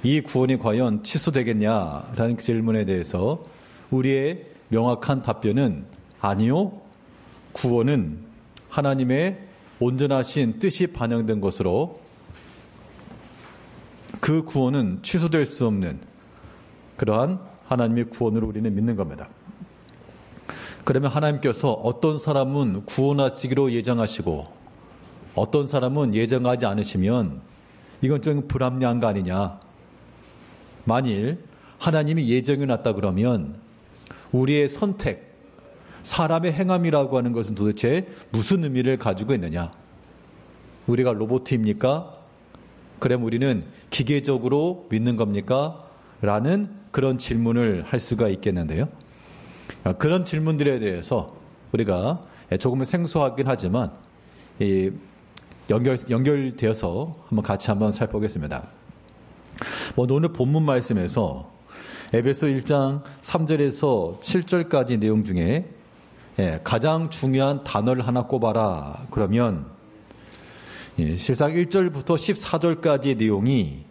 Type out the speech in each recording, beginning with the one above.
이 구원이 과연 취소되겠냐라는 그 질문에 대해서 우리의 명확한 답변은 아니요. 구원은 하나님의 온전하신 뜻이 반영된 것으로 그 구원은 취소될 수 없는 그러한 하나님의 구원으로 우리는 믿는 겁니다. 그러면 하나님께서 어떤 사람은 구원하시기로 예정하시고 어떤 사람은 예정하지 않으시면 이건 좀 불합리한 거 아니냐. 만일 하나님이 예정해 놨다 그러면 우리의 선택, 사람의 행함이라고 하는 것은 도대체 무슨 의미를 가지고 있느냐. 우리가 로봇입니까? 그럼 우리는 기계적으로 믿는 겁니까? 라는 그런 질문을 할 수가 있겠는데요. 그런 질문들에 대해서 우리가 조금은 생소하긴 하지만 연결되어서 같이 한번 살펴보겠습니다. 오늘 본문 말씀에서 에베소 1장 3절에서 7절까지 내용 중에 가장 중요한 단어를 하나 꼽아라. 그러면 실상 1절부터 14절까지의 내용이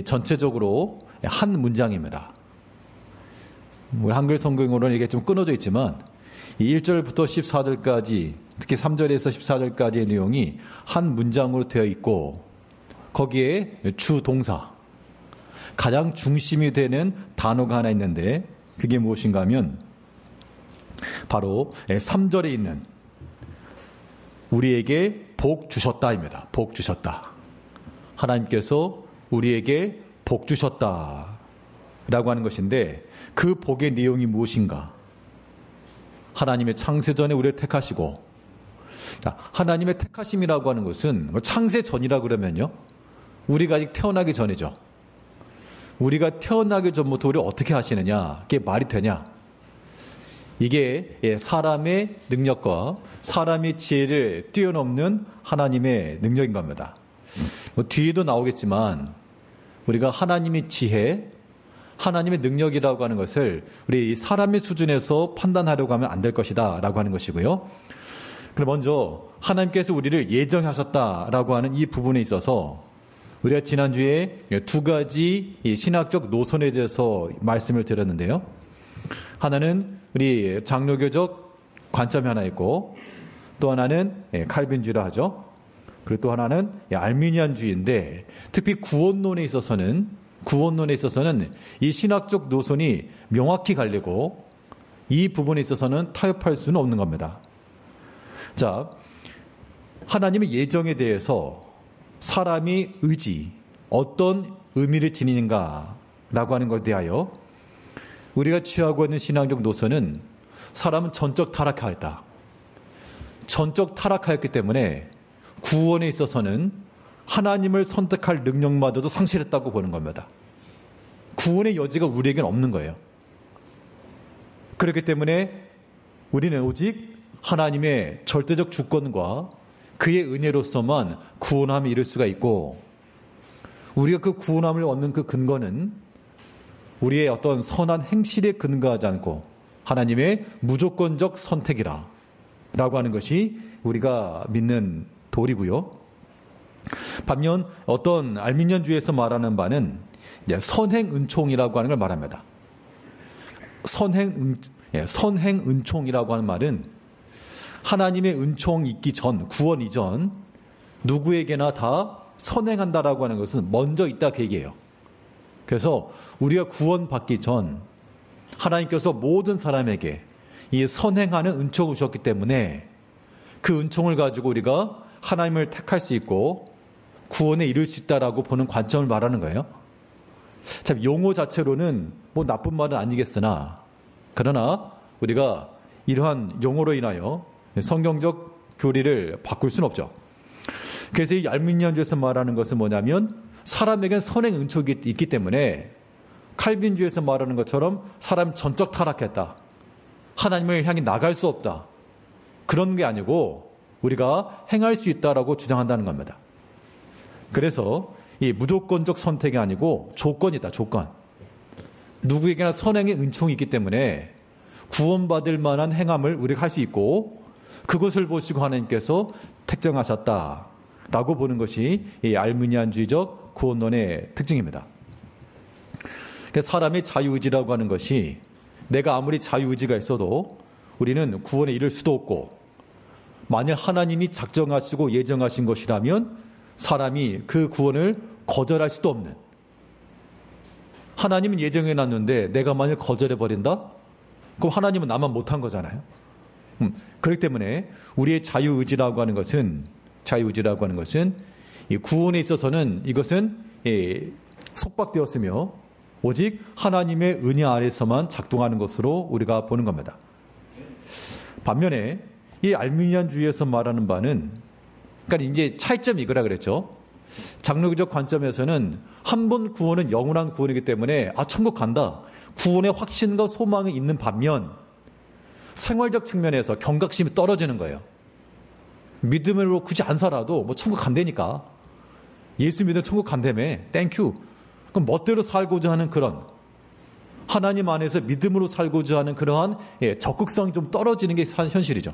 전체적으로 한 문장입니다. 한글 성경으로는 이게 좀 끊어져 있지만 이 1절부터 14절까지 특히 3절에서 14절까지의 내용이 한 문장으로 되어 있고 거기에 주 동사 가장 중심이 되는 단어가 하나 있는데 그게 무엇인가 하면 바로 3절에 있는 우리에게 복 주셨다입니다. 복 주셨다. 하나님께서 우리에게 복 주셨다 라고 하는 것인데 그 복의 내용이 무엇인가? 하나님의 창세 전에 우리를 택하시고 하나님의 택하심이라고 하는 것은 창세 전이라 그러면요 우리가 아직 태어나기 전이죠. 우리가 태어나기 전부터 우리를 어떻게 하시느냐? 그게 말이 되냐? 이게 사람의 능력과 사람의 지혜를 뛰어넘는 하나님의 능력인 겁니다. 뒤에도 나오겠지만 우리가 하나님의 지혜, 하나님의 능력이라고 하는 것을 우리 사람의 수준에서 판단하려고 하면 안 될 것이다 라고 하는 것이고요. 그럼 먼저 하나님께서 우리를 예정하셨다라고 하는 이 부분에 있어서 우리가 지난주에 두 가지 신학적 노선에 대해서 말씀을 드렸는데요. 하나는 우리 장로교적 관점이 하나 있고 또 하나는 칼빈주의라 하죠. 그리고 또 하나는 알미니안주의인데 특히 구원론에 있어서는 이 신학적 노선이 명확히 갈리고 이 부분에 있어서는 타협할 수는 없는 겁니다. 자, 하나님의 예정에 대해서 사람이 의지, 어떤 의미를 지니는가라고 하는 것에 대하여 우리가 취하고 있는 신앙적 노선은 사람은 전적 타락하였다. 전적 타락하였기 때문에 구원에 있어서는 하나님을 선택할 능력마저도 상실했다고 보는 겁니다. 구원의 여지가 우리에게는 없는 거예요. 그렇기 때문에 우리는 오직 하나님의 절대적 주권과 그의 은혜로서만 구원함에 이를 수가 있고 우리가 그 구원함을 얻는 그 근거는 우리의 어떤 선한 행실에 근거하지 않고 하나님의 무조건적 선택이라 라고 하는 것이 우리가 믿는 도리고요. 반면 어떤 알미니안주의에서 말하는 바는 선행은총이라고 하는 걸 말합니다. 선행은총이라고 하는 말은 하나님의 은총이 있기 전, 구원 이전 누구에게나 다 선행한다라고 하는 것은 먼저 있다 그 얘기예요. 그래서 우리가 구원받기 전 하나님께서 모든 사람에게 이 선행하는 은총을 주셨기 때문에 그 은총을 가지고 우리가 하나님을 택할 수 있고 구원에 이를 수 있다라고 보는 관점을 말하는 거예요. 참 용어 자체로는 뭐 나쁜 말은 아니겠으나 그러나 우리가 이러한 용어로 인하여 성경적 교리를 바꿀 수는 없죠. 그래서 이 알미니안주에서 말하는 것은 뭐냐면 사람에게는 선행 은총이 있기 때문에 칼빈주에서 말하는 것처럼 사람 전적 타락했다. 하나님을 향해 나갈 수 없다. 그런 게 아니고 우리가 행할 수 있다라고 주장한다는 겁니다. 그래서 이 무조건적 선택이 아니고 조건이다. 조건. 누구에게나 선행의 은총이 있기 때문에 구원받을 만한 행함을 우리가 할 수 있고 그것을 보시고 하나님께서 택정하셨다라고 보는 것이 이 알미니안주의적 구원론의 특징입니다. 사람의 자유의지라고 하는 것이 내가 아무리 자유의지가 있어도 우리는 구원에 이를 수도 없고, 만약 하나님이 작정하시고 예정하신 것이라면 사람이 그 구원을 거절할 수도 없는, 하나님은 예정해놨는데 내가 만약 거절해버린다? 그럼 하나님은 나만 못한 거잖아요. 그렇기 때문에 우리의 자유의지라고 하는 것은 이 구원에 있어서는 이것은 속박되었으며 오직 하나님의 은혜 아래서만 작동하는 것으로 우리가 보는 겁니다. 반면에 이 알미니안주의에서 말하는 바는, 그러니까 이제 차이점이 이거라 그랬죠. 장로교적 관점에서는 한 번 구원은 영원한 구원이기 때문에 천국 간다, 구원의 확신과 소망이 있는 반면 생활적 측면에서 경각심이 떨어지는 거예요. 믿음으로 굳이 안 살아도 천국 간다니까, 예수 믿으면 천국 간다며, 땡큐. 그럼 멋대로 살고자 하는 그런, 하나님 안에서 믿음으로 살고자 하는 그러한 적극성이 좀 떨어지는 게 현실이죠.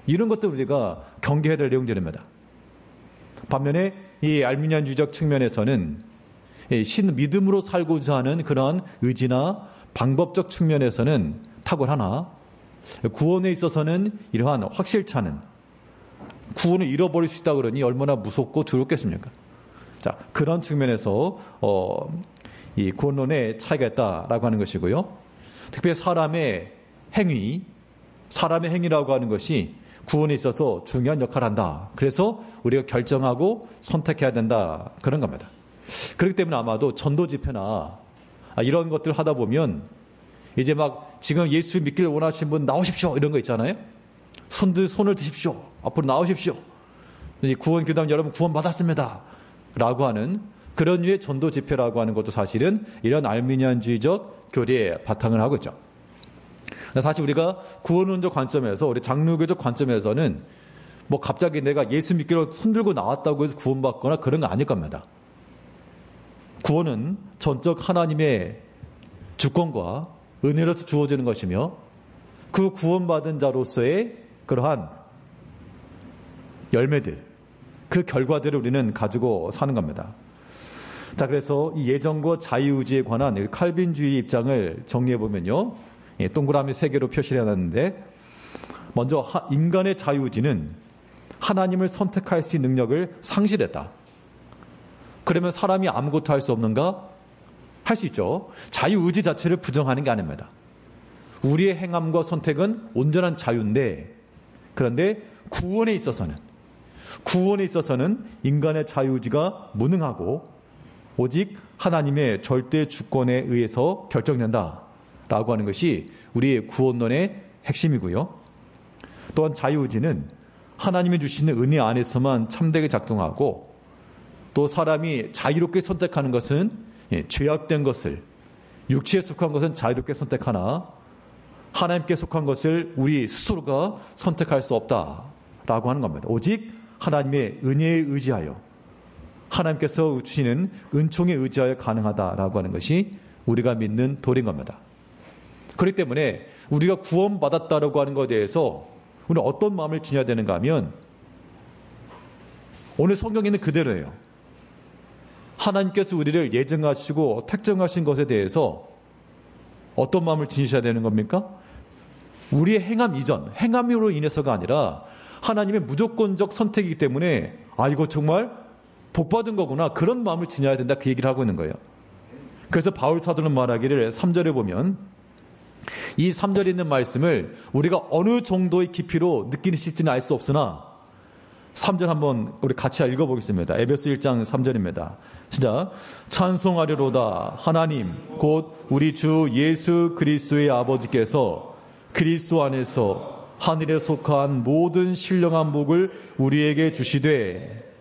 이런 것들 우리가 경계해야 될 내용들입니다. 반면에 이 알미니안주의적 측면에서는 믿음으로 살고자 하는 그러한 의지나 방법적 측면에서는 탁월하나, 구원에 있어서는 이러한 확실찮은, 구원을 잃어버릴 수 있다 그러니 얼마나 무섭고 두렵겠습니까? 자, 그런 측면에서 이 구원론의 차이가 있다라고 하는 것이고요. 특별히 사람의 행위라고 하는 것이 구원에 있어서 중요한 역할을 한다. 그래서 우리가 결정하고 선택해야 된다, 그런 겁니다. 그렇기 때문에 아마도 전도 집회나 이런 것들을 하다 보면 이제 막 지금 예수 믿기를 원하시는 분 나오십시오, 이런 거 있잖아요. 손을 드십시오, 앞으로 나오십시오, 구원 교담 여러분 구원 받았습니다 라고 하는 그런 류의 전도 집회라고 하는 것도 사실은 이런 알미니안주의적 교리에 바탕을 하고 있죠. 사실 우리가 구원론적 관점에서, 우리 장로교적 관점에서는 뭐 갑자기 내가 예수 믿기로 손들고 나왔다고 해서 구원받거나 그런 거 아닐 겁니다. 구원은 전적 하나님의 주권과 은혜로서 주어지는 것이며, 그 구원받은 자로서의 그러한 열매들, 그 결과들을 우리는 가지고 사는 겁니다. 자, 그래서 이 예정과 자유의지에 관한 칼빈주의 입장을 정리해보면요, 동그라미 3개로 표시를 해놨는데, 먼저 인간의 자유의지는 하나님을 선택할 수 있는 능력을 상실했다. 그러면 사람이 아무것도 할 수 없는가? 할 수 있죠. 자유의지 자체를 부정하는 게 아닙니다. 우리의 행함과 선택은 온전한 자유인데, 그런데 구원에 있어서는 인간의 자유의지가 무능하고 오직 하나님의 절대 주권에 의해서 결정된다라고 하는 것이 우리의 구원론의 핵심이고요. 또한 자유의지는 하나님이 주시는 은혜 안에서만 참되게 작동하고, 또 사람이 자유롭게 선택하는 것은 죄악된 것을, 육체에 속한 것은 자유롭게 선택하나 하나님께 속한 것을 우리 스스로가 선택할 수 없다라고 하는 겁니다. 오직 하나님의 은혜에 의지하여, 하나님께서 주시는 은총에 의지하여 가능하다라고 하는 것이 우리가 믿는 도리인 겁니다. 그렇기 때문에 우리가 구원받았다라고 하는 것에 대해서 우리는 어떤 마음을 지녀야 되는가 하면, 오늘 성경에 있는 그대로예요. 하나님께서 우리를 예정하시고 택정하신 것에 대해서 어떤 마음을 지니셔야 되는 겁니까? 우리의 행함으로 인해서가 아니라 하나님의 무조건적 선택이기 때문에 이거 정말 복받은 거구나, 그런 마음을 지녀야 된다, 그 얘기를 하고 있는 거예요. 그래서 바울 사도는 말하기를 3절에 보면, 이 3절에 있는 말씀을 우리가 어느 정도의 깊이로 느끼실지는 알 수 없으나 3절 한번 우리 같이 읽어보겠습니다. 에베소 1장 3절입니다. 시작. 찬송하리로다 하나님 곧 우리 주 예수 그리스도의 아버지께서 그리스도 안에서 하늘에 속한 모든 신령한 복을 우리에게 주시되,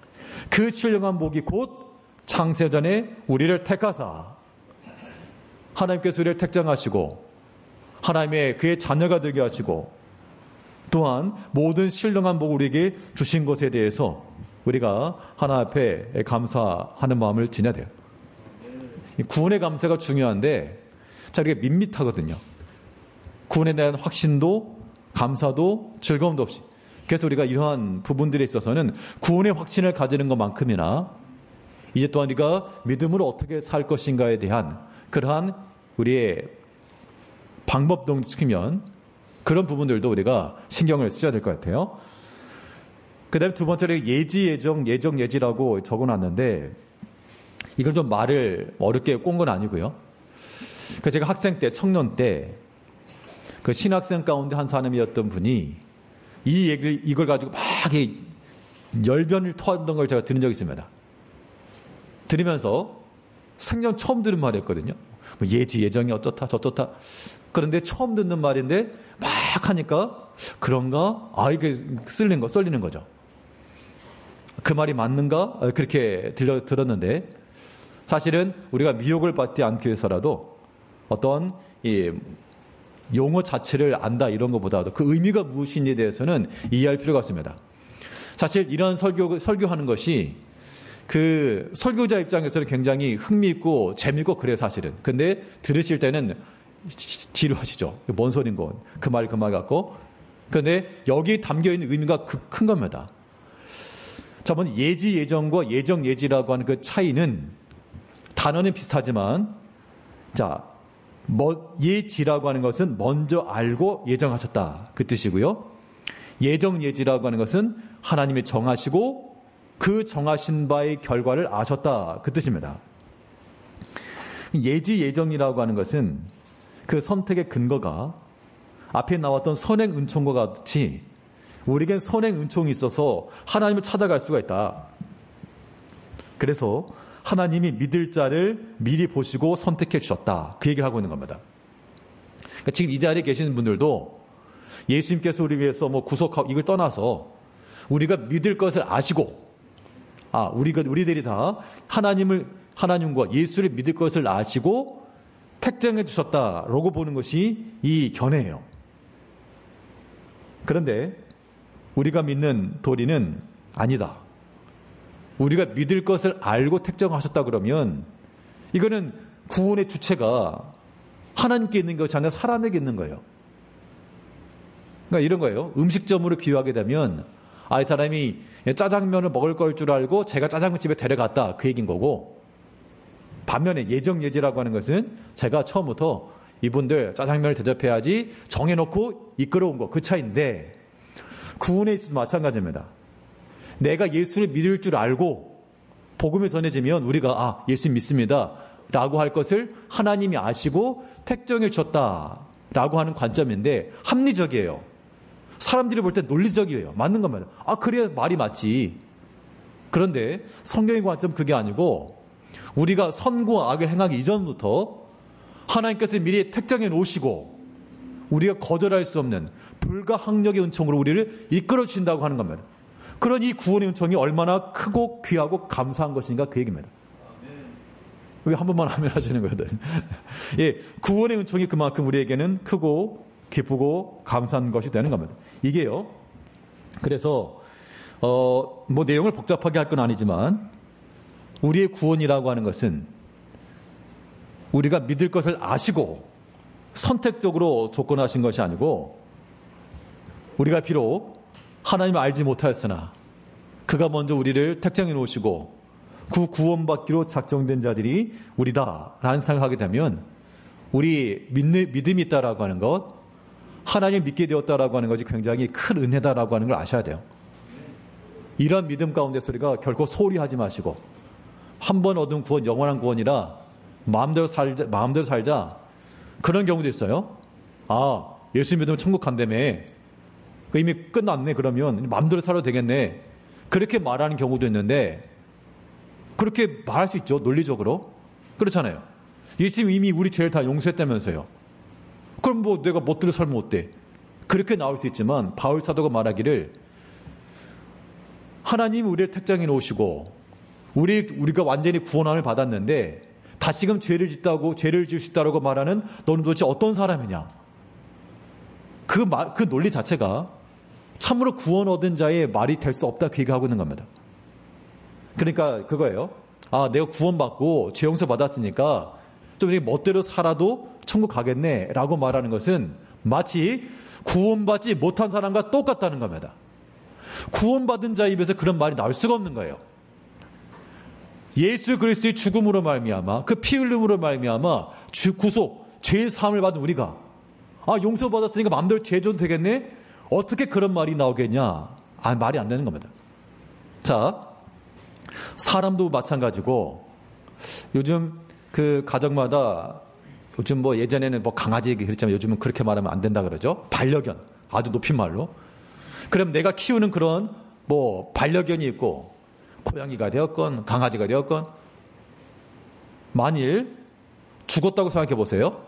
그 신령한 복이 곧 창세전에 우리를 택하사, 하나님께서 우리를 택정하시고 하나님의 그의 자녀가 되게 하시고, 또한 모든 신령한 복을 우리에게 주신 것에 대해서 우리가 하나님 앞에 감사하는 마음을 지녀야 돼요. 구원의 감사가 중요한데, 이게 밋밋하거든요. 구원에 대한 확신도 감사도 즐거움도 없이. 그래서 우리가 이러한 부분들에 있어서는 구원의 확신을 가지는 것만큼이나 이제 또한 우리가 믿음으로 어떻게 살 것인가에 대한 그러한 우리의 방법론을 시키면 그런 부분들도 우리가 신경을 써야 될 것 같아요. 그 다음에 두 번째로 예지, 예정, 예정, 예지라고 적어놨는데 이걸 좀 말을 어렵게 꼰 건 아니고요. 제가 학생 때, 청년 때 그 신학생 가운데 한 사람이었던 분이 이걸 가지고 막 열변을 토하던 걸 제가 들은 적이 있습니다. 들으면서 생전 처음 들은 말이었거든요. 예지, 예정이 어떻다, 저떻다. 그런데 처음 듣는 말인데 막 하니까 그런가? 이게 썰리는 거죠. 그 말이 맞는가? 그렇게 들었는데 사실은 우리가 미혹을 받지 않기 위해서라도 어떤 용어 자체를 안다 이런 것보다도 그 의미가 무엇인지에 대해서는 이해할 필요가 있습니다. 사실 이런 설교하는 것이 그 설교자 입장에서는 굉장히 흥미있고 재미있고 그래요 사실은. 근데 들으실 때는 지루하시죠. 뭔 소린 건. 그 말 같고. 그런데 여기 담겨있는 의미가 큰 겁니다. 자, 먼저 예지, 예정과 예정, 예지라고 하는 그 차이는 단어는 비슷하지만 자, 예지라고 하는 것은 먼저 알고 예정하셨다. 그 뜻이고요. 예정, 예지라고 하는 것은 하나님이 정하시고 그 정하신 바의 결과를 아셨다. 그 뜻입니다. 예지, 예정이라고 하는 것은 그 선택의 근거가 앞에 나왔던 선행 은총과 같이 우리에겐 선행 은총이 있어서 하나님을 찾아갈 수가 있다. 그래서 하나님이 믿을 자를 미리 보시고 선택해 주셨다. 그 얘기를 하고 있는 겁니다. 그러니까 지금 이 자리에 계시는 분들도 예수님께서 우리 위해서 구속하고 이걸 떠나서 우리가 믿을 것을 아시고 우리들이 다 하나님과 예수를 믿을 것을 아시고 택정해 주셨다라고 보는 것이 이 견해예요. 그런데 우리가 믿는 도리는 아니다. 우리가 믿을 것을 알고 택정하셨다 그러면 이거는 구원의 주체가 하나님께 있는 것이 아니라 사람에게 있는 거예요. 그러니까 이런 거예요. 음식점으로 비유하게 되면 이 사람이 짜장면을 먹을 걸 줄 알고 제가 짜장면집에 데려갔다 그 얘기인 거고 반면에 예정, 예지라고 하는 것은 제가 처음부터 이분들 짜장면을 대접해야지 정해놓고 이끌어온 거 그 차이인데 구원에 있어도 마찬가지입니다. 내가 예수를 믿을 줄 알고 복음이 전해지면 우리가 예수 믿습니다 라고 할 것을 하나님이 아시고 택정해 주셨다라고 하는 관점인데 합리적이에요. 사람들이 볼 때 논리적이에요. 맞는 겁니다. 그래야 말이 맞지. 그런데 성경의 관점 그게 아니고 우리가 선과 악을 행하기 이전부터 하나님께서 미리 택정해 놓으시고 우리가 거절할 수 없는 불가항력의 은총으로 우리를 이끌어 주신다고 하는 겁니다. 그런 이 구원의 은총이 얼마나 크고 귀하고 감사한 것인가 그 얘기입니다. 여기 한 번만 하면 하시는 거거든요. 예, 구원의 은총이 그만큼 우리에게는 크고 기쁘고 감사한 것이 되는 겁니다. 이게요. 그래서 내용을 복잡하게 할 건 아니지만 우리의 구원이라고 하는 것은 우리가 믿을 것을 아시고 선택적으로 조건하신 것이 아니고 우리가 비록 하나님을 알지 못하였으나 그가 먼저 우리를 택정해 놓으시고 그 구원받기로 작정된 자들이 우리다라는 생각을 하게 되면 우리 믿음이 있다라고 하는 것, 하나님을 믿게 되었다라고 하는 것이 굉장히 큰 은혜다라고 하는 걸 아셔야 돼요. 이런 믿음 가운데서 우리가 결코 소홀히 하지 마시고 한 번 얻은 구원 영원한 구원이라 마음대로 살자 그런 경우도 있어요. 예수 믿으면 천국 간다며 이미 끝났네 그러면 마음대로 살아도 되겠네 그렇게 말하는 경우도 있는데 그렇게 말할 수 있죠. 논리적으로. 그렇잖아요. 예수님 이미 우리 죄를 다 용서했다면서요. 그럼 내가 멋대로 살면 어때? 그렇게 나올 수 있지만 바울 사도가 말하기를 하나님이 우리를 택정해 놓으시고 우리가 완전히 구원함을 받았는데 다시금 죄를 지을 수 있다고 말하는 너는 도대체 어떤 사람이냐? 그 논리 자체가 참으로 구원 얻은 자의 말이 될 수 없다 그 얘기하고 있는 겁니다. 그러니까 그거예요. 내가 구원받고 죄 용서 받았으니까 좀 멋대로 살아도 천국 가겠네 라고 말하는 것은 마치 구원받지 못한 사람과 똑같다는 겁니다. 구원받은 자 입에서 그런 말이 나올 수가 없는 거예요. 예수 그리스도의 죽음으로 말미암아 그 피 흘림으로 말미암아 구속, 죄의 사함을 받은 우리가 용서받았으니까 마음대로 죄 져도 되겠네? 어떻게 그런 말이 나오겠냐? 말이 안 되는 겁니다. 자, 사람도 마찬가지고 요즘 그 가정마다 요즘 예전에는 강아지 얘기 그랬지만 요즘은 그렇게 말하면 안 된다 그러죠. 반려견. 아주 높인 말로. 그럼 내가 키우는 그런 반려견이 있고 고양이가 되었건 강아지가 되었건 만일 죽었다고 생각해 보세요.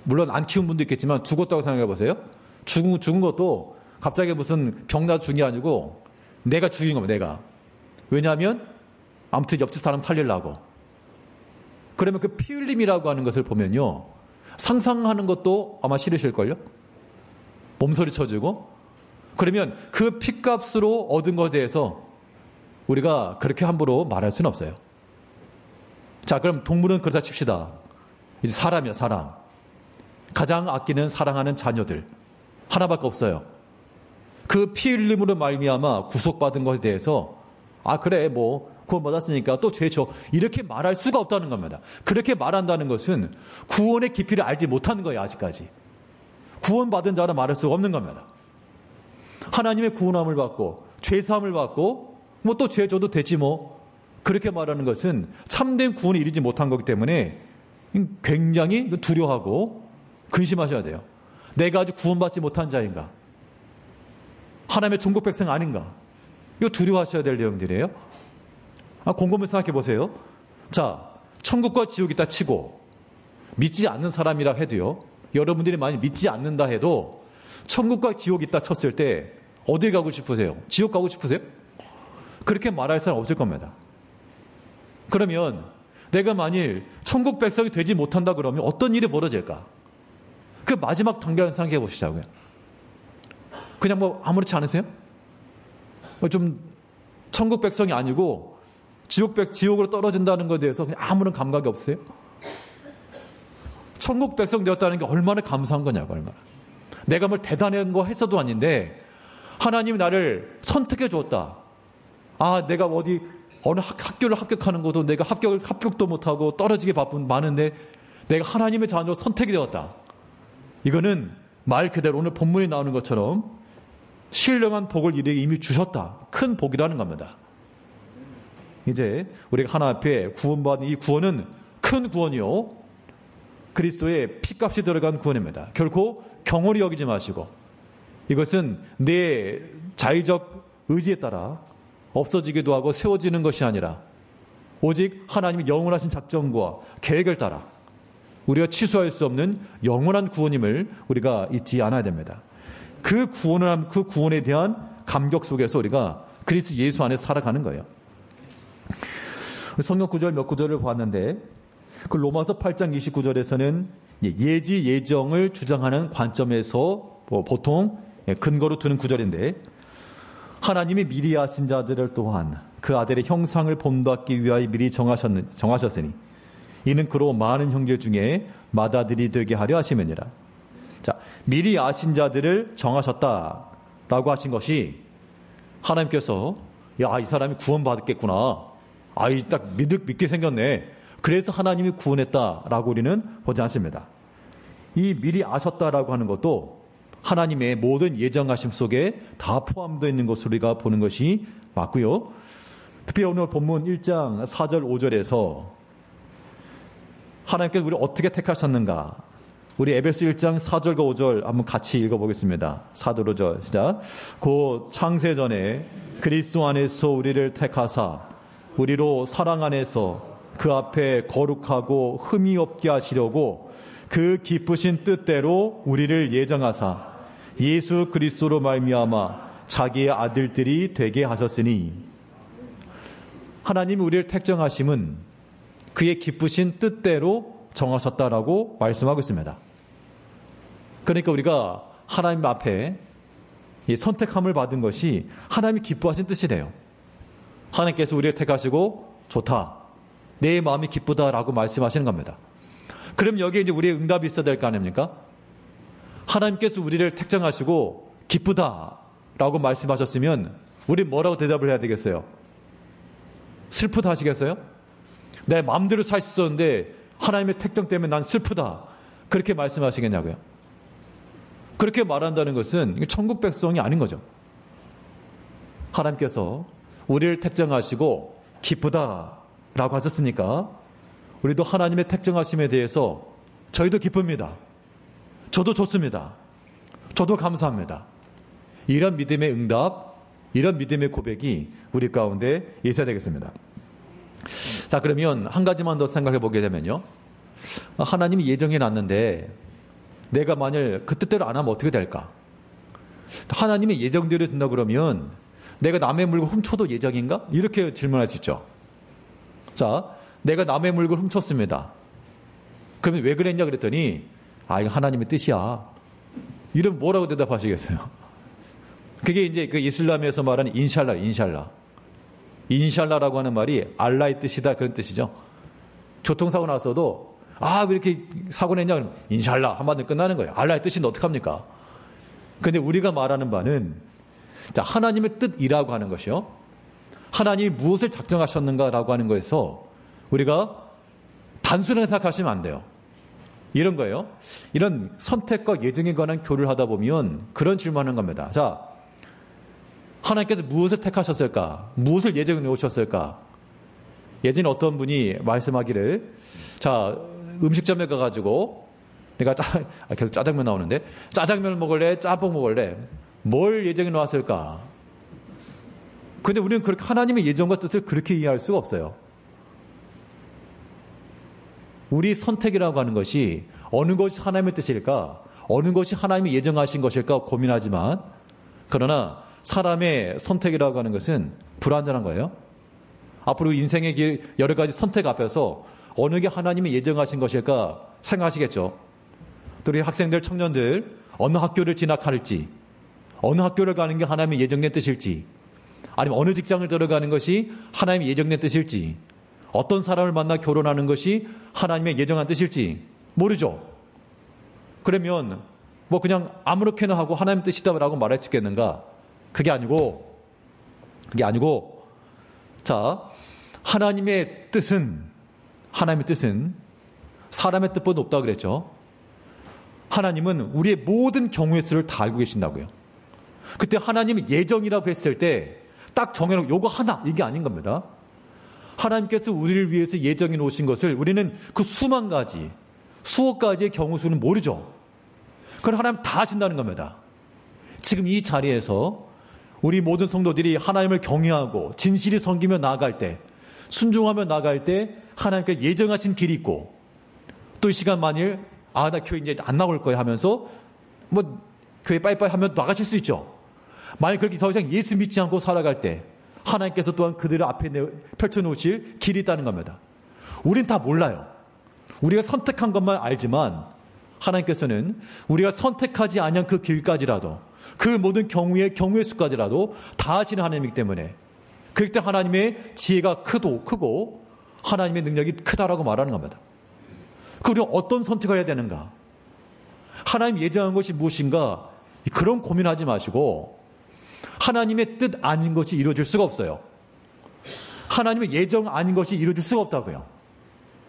물론 안 키운 분도 있겠지만 죽었다고 생각해 보세요. 죽은 것도 갑자기 무슨 병나서 죽은 게 아니고 내가 죽인 겁니다. 내가. 왜냐하면 아무튼 옆집 사람 살리려고. 그러면 그 피 흘림이라고 하는 것을 보면요. 상상하는 것도 아마 싫으실걸요? 몸서리 쳐주고. 그러면 그 피값으로 얻은 것에 대해서 우리가 그렇게 함부로 말할 수는 없어요. 자, 그럼 동물은 그렇다 칩시다. 이제 사람이야, 사람. 가장 아끼는 사랑하는 자녀들. 하나밖에 없어요. 그 피 흘림으로 말미암아 구속받은 것에 대해서 그래 구원받았으니까 또 죄 져. 이렇게 말할 수가 없다는 겁니다. 그렇게 말한다는 것은 구원의 깊이를 알지 못하는 거예요. 아직까지. 구원받은 자라 말할 수가 없는 겁니다. 하나님의 구원함을 받고 죄사함을 받고 또 죄 져도 되지 그렇게 말하는 것은 참된 구원에 이르지 못한 거기 때문에 굉장히 두려워하고 근심하셔야 돼요. 내가 아직 구원받지 못한 자인가? 하나님의 천국 백성 아닌가? 이거 두려워하셔야 될 내용들이에요. 곰곰이 생각해 보세요. 자, 천국과 지옥이 있다 치고 믿지 않는 사람이라 해도요. 여러분들이 많이 믿지 않는다 해도 천국과 지옥이 있다 쳤을 때 어딜 가고 싶으세요? 지옥 가고 싶으세요? 그렇게 말할 사람 없을 겁니다. 그러면 내가 만일 천국 백성이 되지 못한다 그러면 어떤 일이 벌어질까? 그 마지막 단계를 생각해 보시자고요. 그냥 아무렇지 않으세요? 좀 천국 백성이 아니고 지옥으로 떨어진다는 것에 대해서 그냥 아무런 감각이 없어요? 천국 백성 되었다는 게 얼마나 감사한 거냐고, 얼마나. 내가 대단한 거 했어도 아닌데 하나님이 나를 선택해 주었다. 내가 어느 학교를 합격하는 것도 내가 합격도 못하고 떨어지게 많은데 내가 하나님의 자녀로 선택이 되었다. 이거는 말 그대로 오늘 본문에 나오는 것처럼 신령한 복을 이르게 이미 주셨다. 큰 복이라는 겁니다. 이제 우리가 하나 앞에 구원받은 이 구원은 큰 구원이요. 그리스도의 피값이 들어간 구원입니다. 결코 경홀히 여기지 마시고 이것은 내 자의적 의지에 따라 없어지기도 하고 세워지는 것이 아니라 오직 하나님의 영원하신 작정과 계획을 따라 우리가 취소할 수 없는 영원한 구원임을 우리가 잊지 않아야 됩니다. 그 구원에 대한 감격 속에서 우리가 그리스도 예수 안에 살아가는 거예요. 성경 구절 몇 구절을 보았는데 그 로마서 8장 29절에서는 예정을 주장하는 관점에서 보통 근거로 두는 구절인데 하나님이 미리 하신 자들을 또한 그 아들의 형상을 본받기 위하여 미리 정하셨으니 이는 그로 많은 형제 중에 맏아들이 되게 하려 하심이니라. 자, 미리 아신 자들을 정하셨다라고 하신 것이 하나님께서 이 사람이 구원받겠구나. 딱 믿게 생겼네. 그래서 하나님이 구원했다라고 우리는 보지 않습니다. 이 미리 아셨다라고 하는 것도 하나님의 모든 예정하심 속에 다 포함되어 있는 것으로 우리가 보는 것이 맞고요. 특히 오늘 본문 1장 4절 5절에서 하나님께서 우리를 어떻게 택하셨는가? 우리 에베소 1장 4절과 5절 한번 같이 읽어보겠습니다. 4절 5절 시작. 곧 창세전에 그리스도 안에서 우리를 택하사 우리로 사랑 안에서 그 앞에 거룩하고 흠이 없게 하시려고 그 기쁘신 뜻대로 우리를 예정하사 예수 그리스도로 말미암아 자기의 아들들이 되게 하셨으니 하나님이 우리를 택정하심은 그의 기쁘신 뜻대로 정하셨다라고 말씀하고 있습니다. 그러니까 우리가 하나님 앞에 이 선택함을 받은 것이 하나님이 기뻐하신 뜻이래요. 하나님께서 우리를 택하시고 좋다. 내 마음이 기쁘다라고 말씀하시는 겁니다. 그럼 여기에 이제 우리의 응답이 있어야 될 거 아닙니까? 하나님께서 우리를 택정하시고 기쁘다라고 말씀하셨으면 우리 뭐라고 대답을 해야 되겠어요? 슬프다 하시겠어요? 내 마음대로 살 수 있었는데 하나님의 택정 때문에 난 슬프다. 그렇게 말씀하시겠냐고요? 그렇게 말한다는 것은 천국 백성이 아닌 거죠. 하나님께서 우리를 택정하시고 기쁘다라고 하셨으니까 우리도 하나님의 택정하심에 대해서 저희도 기쁩니다. 저도 좋습니다. 저도 감사합니다. 이런 믿음의 응답, 이런 믿음의 고백이 우리 가운데 있어야 되겠습니다. 자, 그러면 한 가지만 더 생각해 보게 되면요. 하나님이 예정해 놨는데 내가 만일 그 뜻대로 안 하면 어떻게 될까? 하나님이 예정대로 된다 그러면 내가 남의 물건 훔쳐도 예정인가? 이렇게 질문할 수 있죠. 자, 내가 남의 물건 훔쳤습니다. 그러면 왜 그랬냐 그랬더니 이거 하나님의 뜻이야. 이러면 뭐라고 대답하시겠어요? 그게 이제 그 이슬람에서 말하는 인샬라라고 하는 말이 알라의 뜻이다 그런 뜻이죠. 교통사고 났어도 왜 이렇게 사고 냈냐 그러면 인샬라 한마디로 끝나는 거예요. 알라의 뜻인데 어떡합니까? 근데 우리가 말하는 바는 하나님의 뜻이라고 하는 것이요. 하나님이 무엇을 작정하셨는가라고 하는 거에서 우리가 단순하게 생각하시면 안 돼요. 이런 거예요. 이런 선택과 예정에 관한 교류를 하다 보면 그런 질문하는 겁니다. 자, 하나님께서 무엇을 택하셨을까? 무엇을 예정해 놓으셨을까? 예전에 어떤 분이 말씀하기를, 자, 음식점에 가가지고 내가 계속 짜장면 나오는데 짜장면을 먹을래? 짬뽕 먹을래? 뭘 예정해 놓았을까? 근데 우리는 그렇게 하나님의 예정과 뜻을 그렇게 이해할 수가 없어요. 우리 선택이라고 하는 것이 어느 것이 하나님의 뜻일까? 어느 것이 하나님이 예정하신 것일까 고민하지만, 그러나 사람의 선택이라고 하는 것은 불완전한 거예요. 앞으로 인생의 길 여러 가지 선택 앞에서 어느 게 하나님이 예정하신 것일까 생각하시겠죠. 또 우리 학생들, 청년들 어느 학교를 진학할지, 어느 학교를 가는 게 하나님의 예정된 뜻일지, 아니면 어느 직장을 들어가는 것이 하나님의 예정된 뜻일지, 어떤 사람을 만나 결혼하는 것이 하나님의 예정한 뜻일지 모르죠. 그러면 그냥 아무렇게나 하고 하나님 뜻이다라고 말할 수 있겠는가? 그게 아니고 자, 하나님의 뜻은 사람의 뜻보다 높다고 그랬죠. 하나님은 우리의 모든 경우의 수를 다 알고 계신다고요. 그때 하나님이 예정이라고 했을 때 딱 정해놓고 요거 하나, 이게 아닌 겁니다. 하나님께서 우리를 위해서 예정해 놓으신 것을 우리는 그 수만 가지, 수억 가지의 경우 수는 모르죠. 그걸 하나님 다 아신다는 겁니다. 지금 이 자리에서 우리 모든 성도들이 하나님을 경외하고 진실히 섬기며 나아갈 때, 순종하며 나아갈 때 하나님께 예정하신 길이 있고, 또 이 시간 만일 나 교회 이제 안 나올 거야 하면서 교회 빠이빠이 하면 나가실 수 있죠. 만약 그렇게 더 이상 예수 믿지 않고 살아갈 때 하나님께서 또한 그들을 앞에 펼쳐놓으실 길이 있다는 겁니다. 우린 다 몰라요. 우리가 선택한 것만 알지만 하나님께서는 우리가 선택하지 않은 그 길까지라도, 그 모든 경우의 수까지라도 다 아시는 하나님이기 때문에, 그럴 때 하나님의 지혜가 크고 하나님의 능력이 크다라고 말하는 겁니다. 그리고 어떤 선택을 해야 되는가? 하나님 예정한 것이 무엇인가? 그런 고민하지 마시고 하나님의 뜻 아닌 것이 이루어질 수가 없어요. 하나님의 예정 아닌 것이 이루어질 수가 없다고요.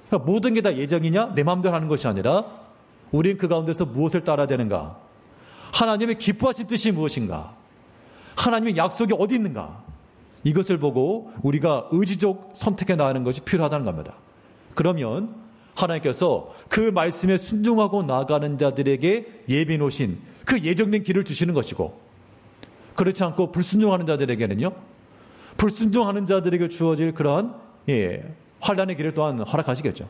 그러니까 모든 게 다 예정이냐? 내 마음대로 하는 것이 아니라 우리는 그 가운데서 무엇을 따라야 되는가? 하나님의 기뻐하신 뜻이 무엇인가? 하나님의 약속이 어디 있는가? 이것을 보고 우리가 의지적 선택해 나가는 것이 필요하다는 겁니다. 그러면 하나님께서 그 말씀에 순종하고 나아가는 자들에게 예비해 놓으신 그 예정된 길을 주시는 것이고, 그렇지 않고 불순종하는 자들에게는요, 불순종하는 자들에게 주어질 그러한 환난의 길을 또한 허락하시겠죠.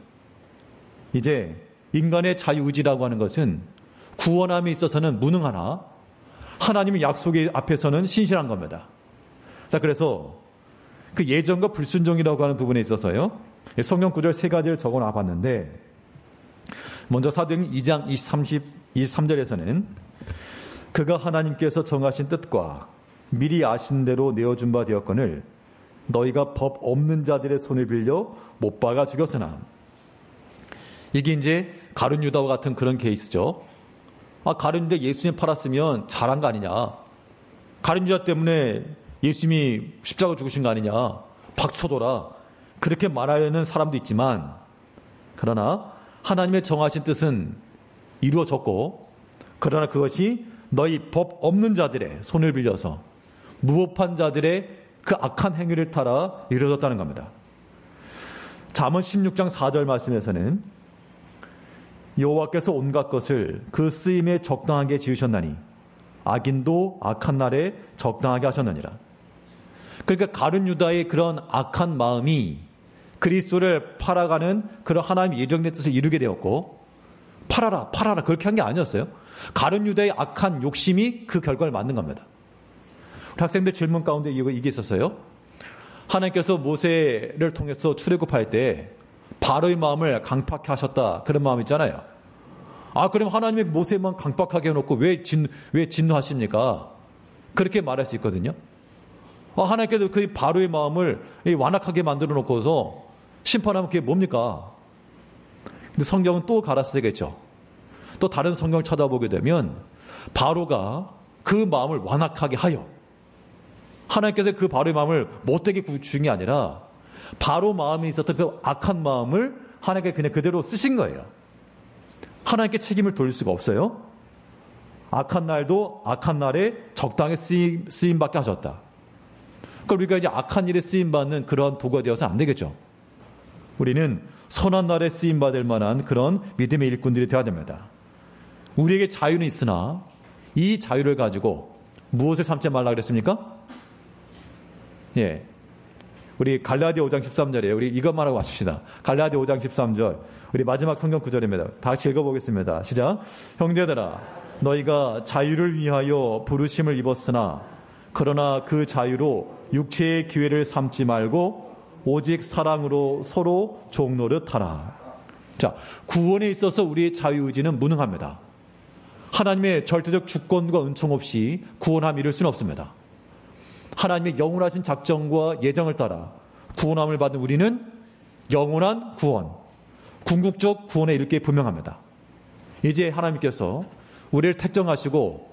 이제 인간의 자유의지라고 하는 것은 구원함에 있어서는 무능하나 하나님의 약속의 앞에서는 신실한 겁니다. 자, 그래서 그 예정과 불순종이라고 하는 부분에 있어서요, 성경 구절 세 가지를 적어놔 봤는데, 먼저 사도행전 2장 23절에서는 그가 하나님께서 정하신 뜻과 미리 아신 대로 내어준 바 되었거늘 너희가 법 없는 자들의 손을 빌려 못 박아 죽였으나, 이게 이제 가룟 유다와 같은 그런 케이스죠. 가룟 유다 예수님 팔았으면 잘한 거 아니냐, 가룟 유다 때문에 예수님이 십자가 죽으신 거 아니냐, 박쳐줘라, 그렇게 말하는 사람도 있지만, 그러나 하나님의 정하신 뜻은 이루어졌고, 그러나 그것이 너희 법 없는 자들의 손을 빌려서 무법한 자들의 그 악한 행위를 따라 이루어졌다는 겁니다. 잠언 16장 4절 말씀에서는 여호와께서 온갖 것을 그 쓰임에 적당하게 지으셨나니 악인도 악한 날에 적당하게 하셨느니라. 그러니까 가룟 유다의 그런 악한 마음이 그리스도를 팔아가는 그런 하나님의 예정된 뜻을 이루게 되었고, 팔아라 그렇게 한 게 아니었어요. 가룟 유다의 악한 욕심이 그 결과를 만든 겁니다. 학생들 질문 가운데 이게 있었어요. 하나님께서 모세를 통해서 출애굽할 때 바로의 마음을 강팍하게 하셨다, 그런 마음 있잖아요. 그럼 하나님의 모세만 강팍하게 해놓고 왜 진노하십니까? 그렇게 말할 수 있거든요. 하나님께서 그 바로의 마음을 완악하게 만들어 놓고서 심판하면 그게 뭡니까? 근데 성경은 또 갈아쓰겠죠. 또 다른 성경을 찾아보게 되면 바로가 그 마음을 완악하게 하여, 하나님께서 그 바로의 마음을 못되게 주신 게 아니라 바로 마음에 있었던 그 악한 마음을 하나님께 그냥 그대로 쓰신 거예요. 하나님께 책임을 돌릴 수가 없어요. 악한 날도 악한 날에 적당히 쓰임받게 하셨다. 그러니까 우리가 이제 악한 일에 쓰임받는 그런 도구가 되어서 안 되겠죠. 우리는 선한 날에 쓰임받을 만한 그런 믿음의 일꾼들이 되어야 됩니다. 우리에게 자유는 있으나 이 자유를 가지고 무엇을 삼지 말라 그랬습니까? 예. 우리 갈라디아 5장 13절이에요. 우리 이것만 하고 마칩시다. 갈라디아 5장 13절. 우리 마지막 성경 구절입니다. 다 같이 읽어보겠습니다. 시작. 형제들아, 너희가 자유를 위하여 부르심을 입었으나 그러나 그 자유로 육체의 기회를 삼지 말고 오직 사랑으로 서로 종노릇 하라. 자, 구원에 있어서 우리의 자유의지는 무능합니다. 하나님의 절대적 주권과 은총 없이 구원함 이룰 수는 없습니다. 하나님의 영원하신 작정과 예정을 따라 구원함을 받은 우리는 영원한 구원, 궁극적 구원에 이를 게 분명합니다. 이제 하나님께서 우리를 택정하시고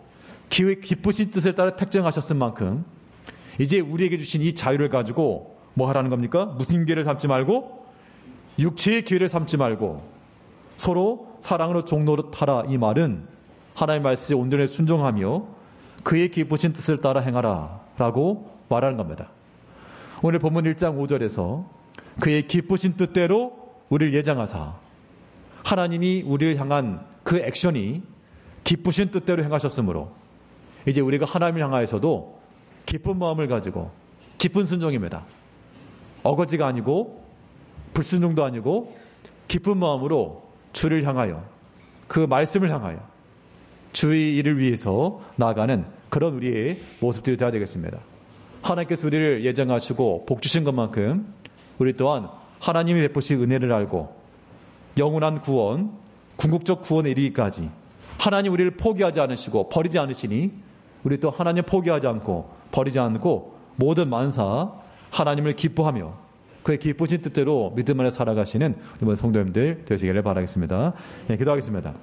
기쁘신 뜻을 따라 택정하셨은 만큼 이제 우리에게 주신 이 자유를 가지고 뭐 하라는 겁니까? 무슨 기회를 삼지 말고, 육체의 기회를 삼지 말고 서로 사랑으로 종노릇하라. 이 말은 하나님의 말씀에 온전히 순종하며 그의 기쁘신 뜻을 따라 행하라 라고 말하는 겁니다. 오늘 본문 1장 5절에서 그의 기쁘신 뜻대로 우리를 예정하사, 하나님이 우리를 향한 그 액션이 기쁘신 뜻대로 행하셨으므로 이제 우리가 하나님을 향하여서도 기쁜 마음을 가지고, 기쁜 순종입니다. 어거지가 아니고 불순종도 아니고 기쁜 마음으로 주를 향하여, 그 말씀을 향하여 주의 일을 위해서 나아가는 그런 우리의 모습들이 되어야 되겠습니다. 하나님께서 우리를 예정하시고 복 주신 것만큼 우리 또한 하나님이 베푸신 은혜를 알고 영원한 구원, 궁극적 구원에 이르기까지 하나님 우리를 포기하지 않으시고 버리지 않으시니 우리 또 하나님 포기하지 않고 버리지 않고 모든 만사 하나님을 기뻐하며 그의 기쁘신 뜻대로 믿음 안에 살아가시는 우리 모든 성도님들 되시기를 바라겠습니다. 네, 기도하겠습니다.